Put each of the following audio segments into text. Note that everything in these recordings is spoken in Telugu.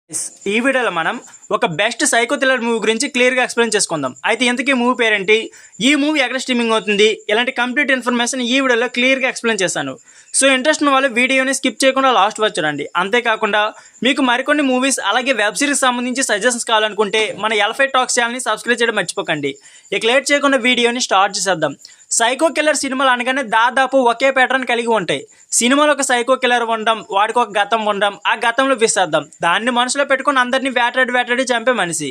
ఈ వీడియోలో మనం ఒక బెస్ట్ సైకో థ్రిల్లర్ మూవీ గురించి క్లియర్గా ఎక్స్ప్లెయిన్ చేసుకుందాం. అయితే ఇంతకీ మూవీ పేరేంటి, ఈ మూవీ ఎక్కడ స్ట్రీమింగ్ అవుతుంది, ఇలాంటి కంప్లీట్ ఇన్ఫర్మేషన్ ఈ వీడియోలో క్లియర్గా ఎక్స్ప్లెయిన్ చేశాను. సో ఇంట్రెస్ట్ ఉన్న వాళ్ళు వీడియోని స్కిప్ చేయకుండా లాస్ట్ వరకు చూడండి. అంతేకాకుండా మీకు మరికొన్ని మూవీస్ అలాగే వెబ్ సిరీస్ సంబంధించి సజెషన్స్ కావాలనుకుంటే మన ఎల్ఫై టాక్స్ ఛానల్ని సబ్స్క్రైబ్ చేయడం మర్చిపోకండి. ఇక లేట్ చేయకుండా వీడియోని స్టార్ట్ చేసేద్దాం. సైకో కిల్లర్ సినిమాలు అనగానే దాదాపు ఒకే ప్యాటర్న్ కలిగి ఉంటాయి. సినిమాలో ఒక సైకో కిల్లర్ ఉండడం, వాడికి ఒక గతం ఉండడం, ఆ గతంలో విసిద్దాం, దాన్ని మనసులో పెట్టుకుని అందరినీ వేటాడి చంపే మనిషి.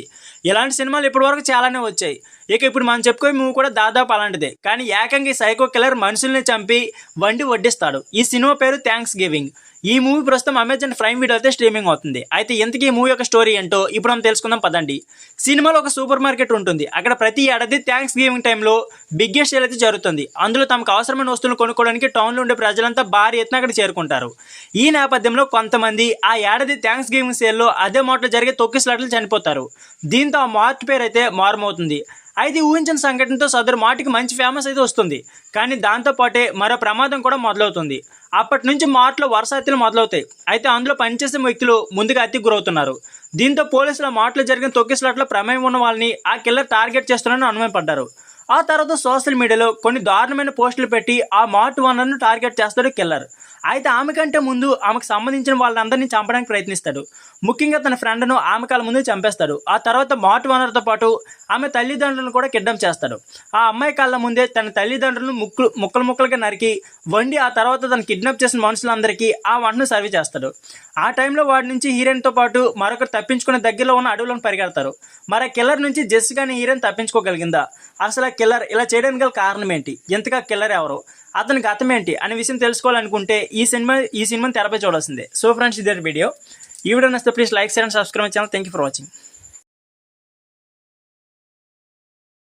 ఇలాంటి సినిమాలు ఇప్పటివరకు చాలానే వచ్చాయి. ఇక ఇప్పుడు మనం చెప్పుకోే మూవీ కూడా దాదాపు అలాంటిదే. కానీ ఏకంగా ఈ సైకో కిల్లర్ మనుషుల్ని చంపి వండి వడ్డిస్తాడు. ఈ సినిమా పేరు థ్యాంక్స్ గివింగ్. ఈ మూవీ ప్రస్తుతం అమెజాన్ ప్రైమ్ వీడియో అయితే స్ట్రీమింగ్ అవుతుంది. అయితే ఇంతకీ ఈ మూవీ యొక్క స్టోరీ ఏంటో ఇప్పుడు మనం తెలుసుకుందాం పదండి. సినిమాలో ఒక సూపర్ మార్కెట్ ఉంటుంది. అక్కడ ప్రతి ఏడాది థ్యాంక్స్ గివింగ్ టైంలో బిగ్గెస్ట్ సేల్ అయితే జరుగుతుంది. అందులో తమకు అవసరమైన వస్తువులు కొనుక్కోవడానికి టౌన్లో ఉండే ప్రజలంతా భారీ ఎత్తున అక్కడ చేరుకుంటారు. ఈ నేపథ్యంలో కొంతమంది ఆ ఏడాది థ్యాంక్స్ గివింగ్ సేల్లో అదే మార్ట్లో జరిగే తొక్కిసలాటలు చనిపోతారు. దీంతో ఆ మార్ట్ పేరు అయితే మారుమవుతుంది. అయితే ఊహించిన సంఘటనతో సదరు మాటికి మంచి ఫేమస్ అయితే వస్తుంది. కానీ దాంతోపాటే మరో ప్రమాదం కూడా మొదలవుతుంది. అప్పటి నుంచి మార్ట్లో వరుస హత్యలు మొదలవుతాయి. అయితే అందులో పనిచేసే వ్యక్తులు ముందుగా హత్యకు గురవుతున్నారు. దీంతో పోలీసులు మార్ట్లో జరిగిన తొక్కిసలాట్లో ప్రమేయం ఉన్న వాళ్ళని ఆ కిల్లర్ టార్గెట్ చేస్తున్నారని అనుమానపడ్డారు. ఆ తర్వాత సోషల్ మీడియాలో కొన్ని దారుణమైన పోస్టులు పెట్టి ఆ మార్ట్ ఓనర్ను టార్గెట్ చేస్తాడు కిల్లర్. అయితే ఆమె కంటే ముందు ఆమెకు సంబంధించిన వాళ్ళందరినీ చంపడానికి ప్రయత్నిస్తాడు. ముఖ్యంగా తన ఫ్రెండ్ను ఆమె కాల ముందు చంపేస్తాడు. ఆ తర్వాత మార్ట్ ఓనర్తో పాటు ఆమె తల్లిదండ్రులను కూడా కిడ్నాప్ చేస్తాడు. ఆ అమ్మాయి కళ్ళ ముందే తన తల్లిదండ్రులను ముక్కలుగా నరికి వండి ఆ తర్వాత తను కిడ్నాప్ చేసిన మనుషులందరికీ ఆ వంటను సర్వ్ చేస్తాడు. ఆ టైంలో వాడి నుంచి హీరోయిన్తో పాటు మరొకరు తప్పించుకునే దగ్గరలో ఉన్న అడవులను పరిగెడతారు. మరి ఆ కిల్లర్ నుంచి జెస్సికాని హీరోయిన్ తప్పించుకోగలిగిందా? అసలు ఆ కిల్లర్ ఇలా చేయడానికి గల కారణం ఏంటి, ఎంతగా కిల్లర్ ఎవరు, అతని గతం ఏంటి అనే విషయం తెలుసుకోవాలనుకుంటే ఈ సినిమాని తెరపై చూడాల్సిందే. సో ఫ్రెండ్స్, ఇదే వీడియో. ఈ వీడియో నచ్చితే please like, share and subscribe channel. Thank you for watching.